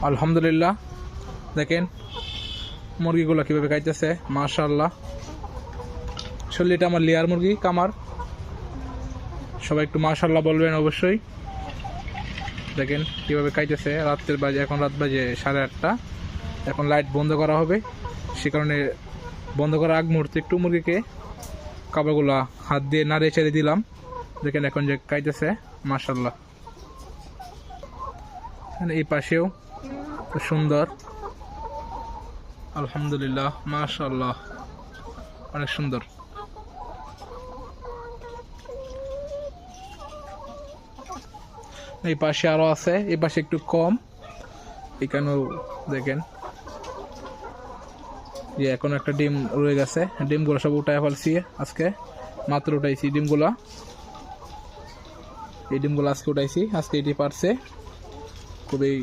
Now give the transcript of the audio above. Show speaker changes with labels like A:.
A: আলহামদুলিল্লাহ। দেখেন মুরগিগুলো কীভাবে খাইতেছে, মাশাআল্লাহ। আসলে এটা আমার লেয়ার মুরগি কামার, সবাই একটু মাশাআল্লাহ বলবেন অবশ্যই। দেখেন কীভাবে খাইতেছে। রাতের বাজে, এখন রাত বাজে 8:30। এখন লাইট বন্ধ করা হবে, সে কারণে বন্ধ করার আগ মুহূর্তে একটু মুরগিকে খাবারগুলা হাত দিয়ে নাড়িয়ে ছেড়ে দিলাম। দেখেন এখন যে খাইতেছে, মাশাআল্লাহ। এই পাশেও সুন্দর, আলহামদুলিল্লাহ, মাশাআল্লাহ, অনেক সুন্দর। এই পাশে আরো আছে, এই পাশে একটু কম, এখানেও দেখেন যে এখন একটা ডিম রয়ে গেছে। ডিমগুলো সব উঠায় ফেলছি, আজকে মাত্র উঠাইছি ডিমগুলা। এই ডিমগুলো আজকে উঠাইছি, আজকে এটি পারছে। খুবই